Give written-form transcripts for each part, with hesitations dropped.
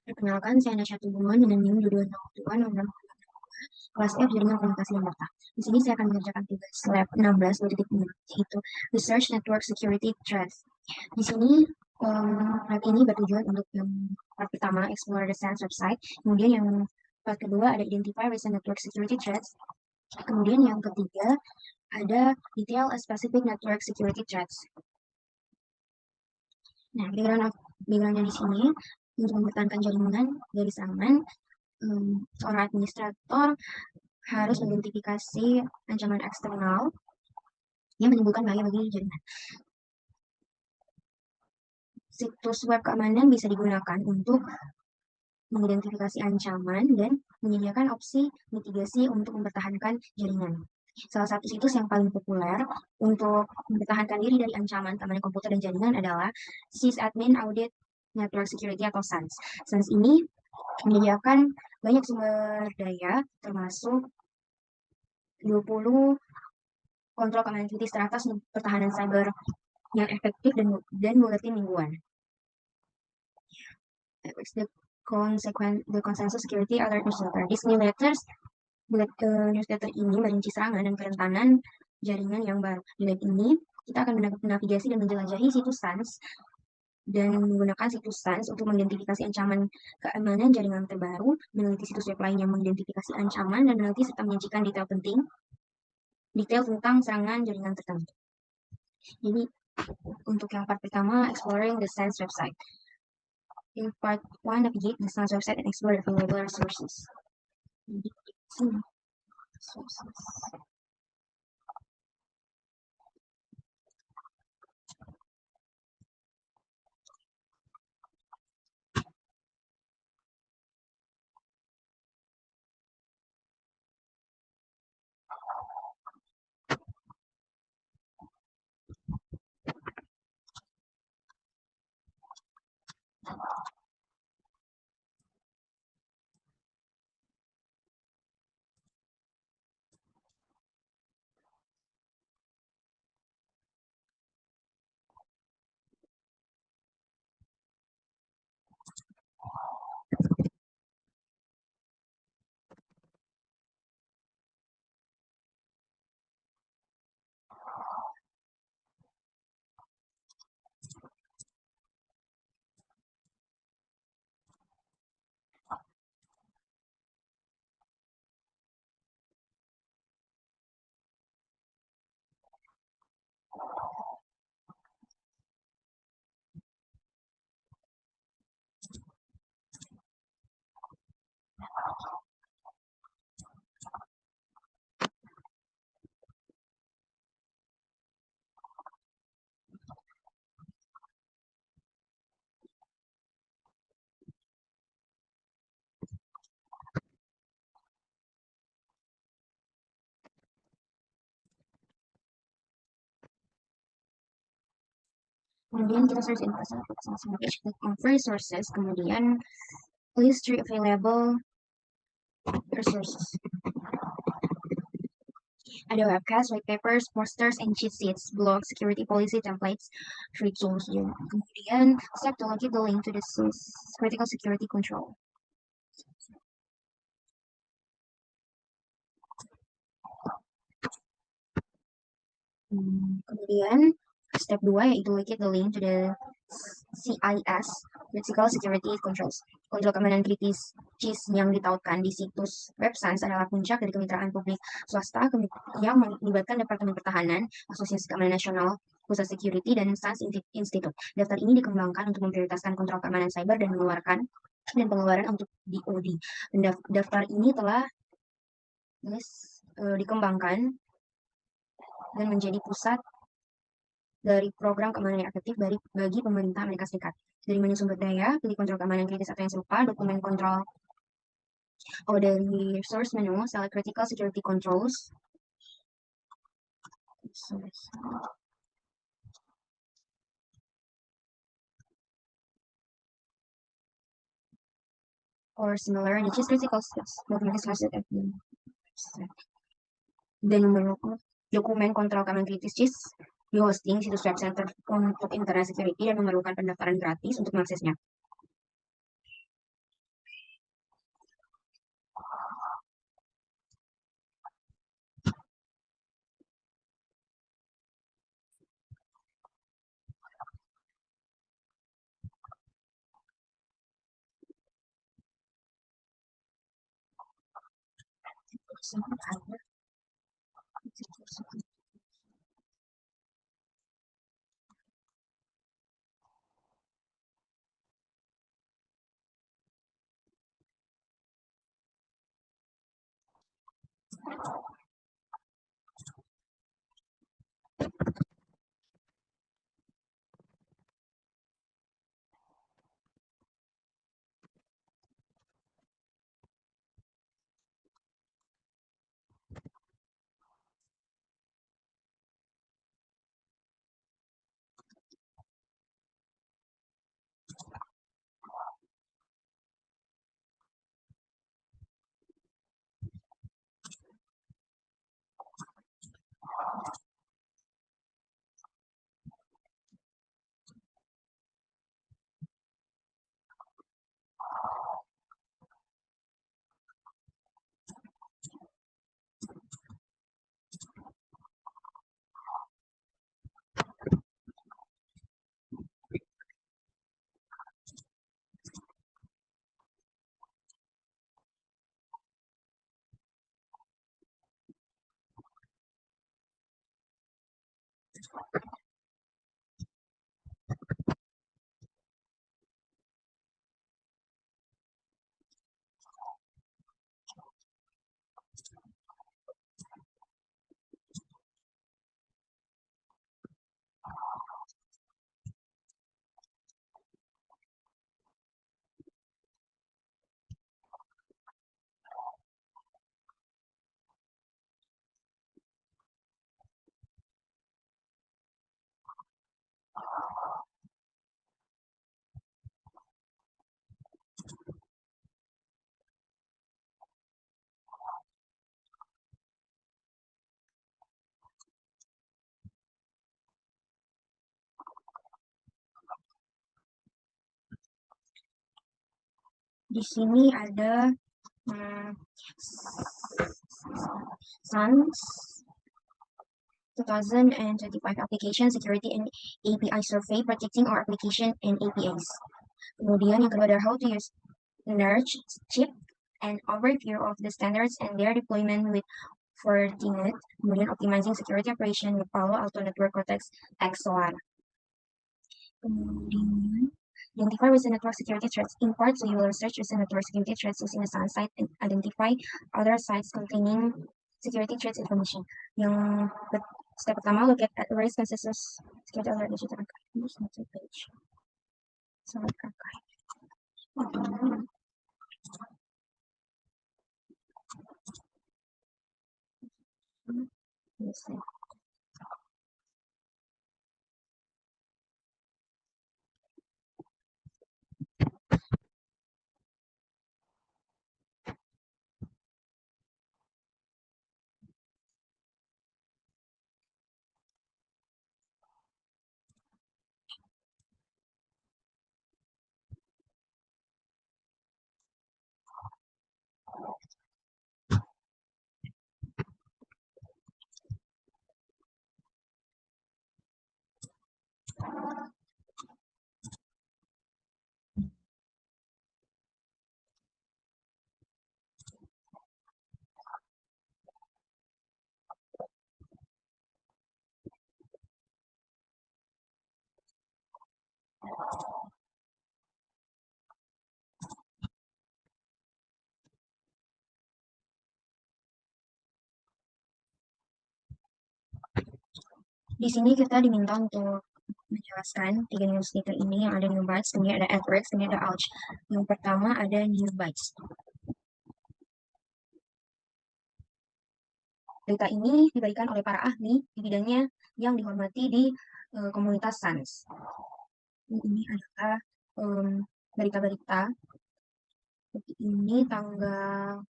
Perkenalkan, saya Nasya Tubungan dengan NIM 2202 nomor kelas F Jaringan Komunikasi dan Data. Di sini saya akan mengerjakan tugas lab 16 yaitu Research Network Security Threats. Di sini lab ini bertujuan untuk yang part pertama explore the SANS website, kemudian yang part kedua ada identify recent network security threats, kemudian yang ketiga ada detail a specific network security threats. Nah, backgroundnya di sini untuk mempertahankan jaringan garis aman, seorang administrator harus mengidentifikasi ancaman eksternal yang menimbulkan bahaya bagi jaringan. Situs web keamanan bisa digunakan untuk mengidentifikasi ancaman dan menyediakan opsi mitigasi untuk mempertahankan jaringan. Salah satu situs yang paling populer untuk mempertahankan diri dari ancaman keamanan komputer dan jaringan adalah Sysadmin Audit Network Security atau SANS. SANS ini menyediakan banyak sumber daya, termasuk 20 kontrol keamanan kritis teratas untuk pertahanan cyber yang efektif dan buletin mingguan. The Consensus Security Alert Newsletter. This newsletter ini merinci serangan dan kerentanan jaringan yang baru. Di lab ini, kita akan menavigasi dan menjelajahi situs SANS dan menggunakan situs SANS untuk mengidentifikasi ancaman keamanan jaringan terbaru, meneliti situs web lain yang mengidentifikasi ancaman, dan meneliti serta menyajikan detail tentang serangan jaringan tertentu. Jadi, untuk yang part pertama, exploring the SANS website. In part 1, navigate the SANS website and explore available resources. Jadi, sini. Sources. Kemudian kita search information page, click on free resources, kemudian list 3 available resources. Ada webcast, white papers, posters, and cheat sheets, blog, security policy templates, free tools. Ya. Kemudian step to locate the link to the critical security control. Kemudian step 2 yaitu locate the link to the CIS, Critical Security Controls. Kontrol keamanan kritis CIS yang ditautkan di situs web SANS adalah puncak dari kemitraan publik swasta yang melibatkan Departemen Pertahanan, Asosiasi Keamanan Nasional, Pusat Security, dan SANS Institute. Daftar ini dikembangkan untuk memprioritaskan kontrol keamanan cyber dan pengeluaran untuk DoD. Daftar ini telah dikembangkan dan menjadi pusat dari program keamanan yang efektif bagi pemerintah Amerika Serikat. Dari menu sumber daya, pilih kontrol keamanan kritis atau yang serupa, dokumen kontrol. Dari source menu, select critical security controls. Or similar, which is critical document dan dokumen kontrol keamanan kritis CIS di hosting situs web center untuk internet security dan memerlukan pendaftaran gratis untuk mengaksesnya. sini ada di sini ada hmm, SANS 2025 Application Security and API Survey Protecting Our Application and APIs. Kemudian yang kedua ada how to use NERJ chip and overview of the standards and their deployment with Fortinet. Kemudian optimizing security operation with Palo Alto Network Cortex XOR. Kemudian identify recent network security threats. In part, so you will research recent network security threats using the SAN site and identify other sites containing security threats information. Yang step pertama, look at risk consensus security alert digital archive. This next page. Select archive. Yes. Di sini kita diminta untuk menjelaskan 3 news data ini yang ada new bytes, kemudian ada AdWords, kemudian ada Ouch. Yang pertama ada new bytes. Data ini diberikan oleh para ahli di bidangnya yang dihormati di komunitas SANS. Ini adalah berita-berita. Ini tanggal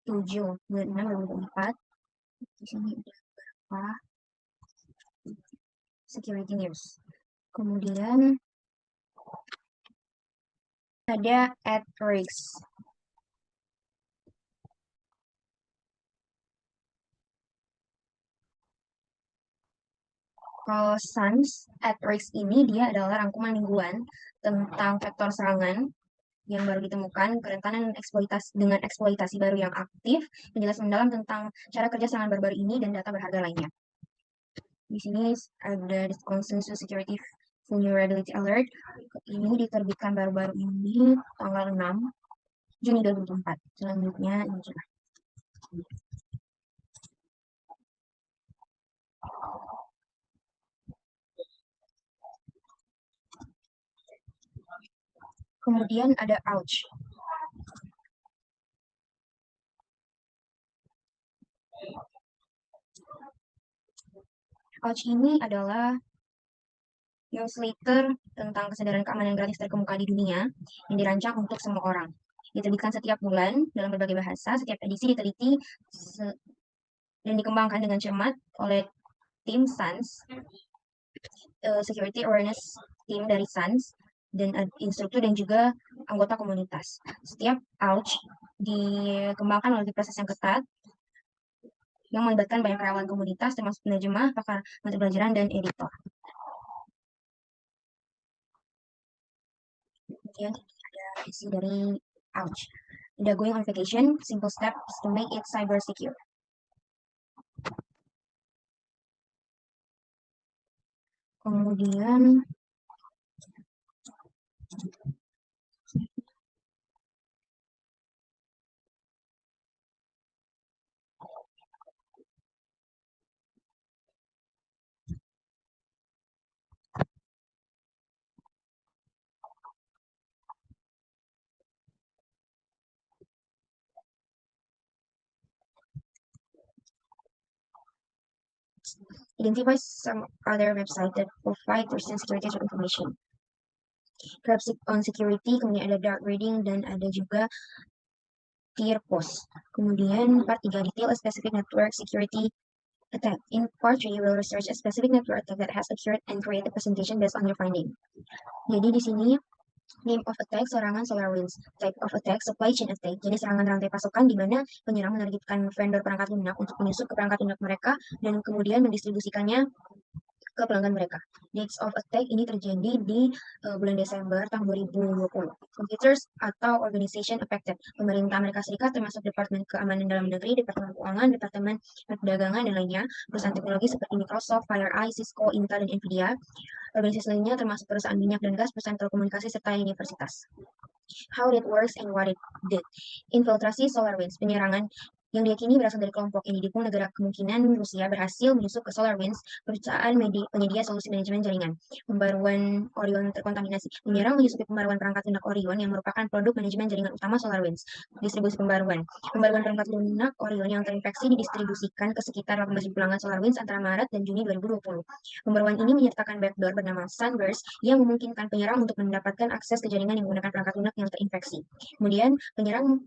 7 bulan 6 2024. Di sini ada beberapa security news. Kemudian ada AdWords. Kalau SANS AdWords ini dia adalah rangkuman mingguan tentang vektor serangan yang baru ditemukan, kerentanan eksploitasi baru yang aktif, penjelasan mendalam tentang cara kerja serangan baru-baru ini, dan data berharga lainnya. Di sini ada Consensus Security Vulnerability Alert. Ini diterbitkan baru-baru ini tanggal 6 Juni 2024. Selanjutnya ini juga. Kemudian ada Ouch. Ouch ini adalah newsletter tentang kesadaran keamanan gratis terkemuka di dunia yang dirancang untuk semua orang. Diterbitkan setiap bulan dalam berbagai bahasa. Setiap edisi diteliti dan dikembangkan dengan cermat oleh tim SANS, Security Awareness Team dari SANS, dan instruktur dan juga anggota komunitas. Setiap Ouch dikembangkan melalui proses yang ketat yang melibatkan banyak karyawan komunitas termasuk penerjemah, pakar mata pelajaran, dan editor. Kemudian ada isi dari Ouch. The going on vacation, simple steps to make it cyber secure. Kemudian identify some other website that provide personal security information. Grab on security, kemudian ada dark reading, dan ada juga tier post. Kemudian part 3, detail a specific network security attack. In part 3, you will research a specific network attack that has occurred and create a presentation based on your finding. Jadi di sini name of attack, serangan SolarWinds. Type of attack, supply chain attack. Jadi serangan rantai pasokan di mana penyerang menargetkan vendor perangkat lunak untuk menyusup ke perangkat lunak mereka dan kemudian mendistribusikannya ke pelanggan mereka. Dates of attack ini terjadi di bulan Desember tahun 2020. Computers atau organization affected. Pemerintah Amerika Serikat termasuk Departemen Keamanan Dalam Negeri, Departemen Keuangan, Departemen Perdagangan, dan lainnya. Perusahaan teknologi seperti Microsoft, FireEye, Cisco, Intel, dan Nvidia. Organisasi lainnya termasuk perusahaan minyak dan gas, perusahaan telekomunikasi, serta universitas. How it works and what it did. Infiltrasi SolarWinds, penyerangan yang diyakini berasal dari kelompok yang didukung negara. Kemungkinan Rusia berhasil menyusup ke SolarWinds, perusahaan penyedia solusi manajemen jaringan. Pembaruan Orion terkontaminasi. Menyerang menyusupi pembaruan perangkat lunak Orion yang merupakan produk manajemen jaringan utama SolarWinds. Distribusi pembaruan. Pembaruan perangkat lunak Orion yang terinfeksi didistribusikan ke sekitar 18.000 pelanggan SolarWinds antara Maret dan Juni 2020. Pembaruan ini menyertakan backdoor bernama Sunburst yang memungkinkan penyerang untuk mendapatkan akses ke jaringan yang menggunakan perangkat lunak yang terinfeksi. Kemudian penyerang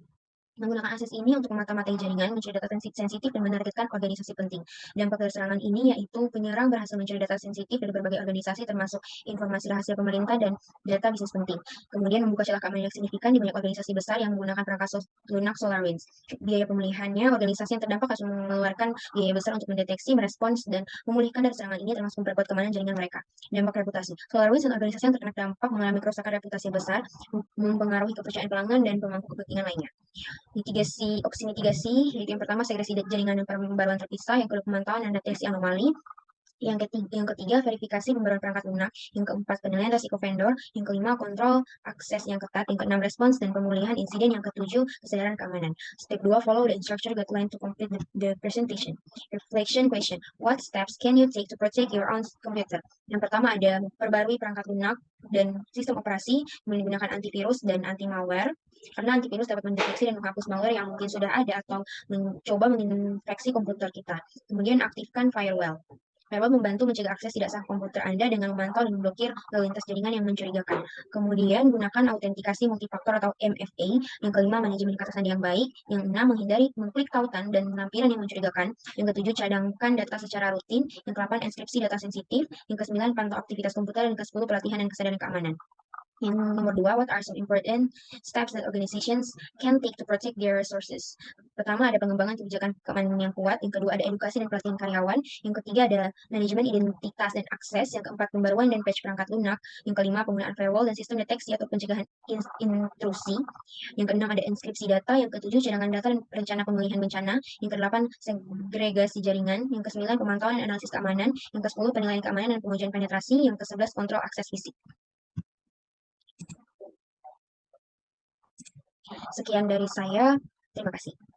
menggunakan akses ini untuk memata-matai jaringan, mencuri data sensitif, dan menargetkan organisasi penting. Dampak dari serangan ini yaitu penyerang berhasil mencuri data sensitif dari berbagai organisasi termasuk informasi rahasia pemerintah dan data bisnis penting. Kemudian membuka celah keamanan yang signifikan di banyak organisasi besar yang menggunakan perangkat lunak SolarWinds. Biaya pemulihannya, organisasi yang terdampak harus mengeluarkan biaya besar untuk mendeteksi, merespons, dan memulihkan dari serangan ini termasuk memperkuat keamanan jaringan mereka. Dampak reputasi. SolarWinds dan organisasi yang terkena dampak mengalami kerusakan reputasi besar, mempengaruhi kepercayaan pelanggan dan pemangku kepentingan lainnya. Opsi mitigasi, yaitu yang pertama segresi jaringan dan pembaruan terpisah, yang kedua pemantauan dan deteksi anomali, yang ketiga verifikasi pembaruan perangkat lunak, yang keempat penilaian risiko vendor, yang kelima kontrol akses yang ketat, yang keenam respons dan pemulihan insiden, yang ketujuh kesadaran keamanan. Step 2, follow the instruction guideline to complete the presentation. Reflection question, what steps can you take to protect your own computer? Yang pertama ada perbarui perangkat lunak dan sistem operasi, menggunakan antivirus dan anti malware. Karena antivirus dapat mendeteksi dan menghapus malware yang mungkin sudah ada atau mencoba menginfeksi komputer kita. Kemudian aktifkan firewall. Firewall membantu mencegah akses tidak sah komputer Anda dengan memantau dan memblokir lalu lintas jaringan yang mencurigakan. Kemudian gunakan autentikasi multifaktor atau MFA. Yang kelima, manajemen kata sandi yang baik. Yang enam, menghindari mengklik tautan dan lampiran yang mencurigakan. Yang ketujuh, cadangkan data secara rutin. Yang kedelapan, enskripsi data sensitif. Yang kesembilan, pantau aktivitas komputer. Dan kesepuluh, pelatihan dan kesadaran keamanan. Yang nomor dua, what are some important steps that organizations can take to protect their resources? Pertama, ada pengembangan kebijakan keamanan yang kuat. Yang kedua, ada edukasi dan pelatihan karyawan. Yang ketiga, ada manajemen identitas dan akses. Yang keempat, pembaruan dan patch perangkat lunak. Yang kelima, penggunaan firewall dan sistem deteksi atau pencegahan intrusi. Yang keenam, ada inskripsi data. Yang ketujuh, cadangan data dan rencana pemulihan bencana. Yang kedelapan, segregasi jaringan. Yang kesembilan, pemantauan dan analisis keamanan. Yang kesepuluh, penilaian keamanan dan pengujian penetrasi. Yang kesebelas, kontrol akses fisik. Sekian dari saya. Terima kasih.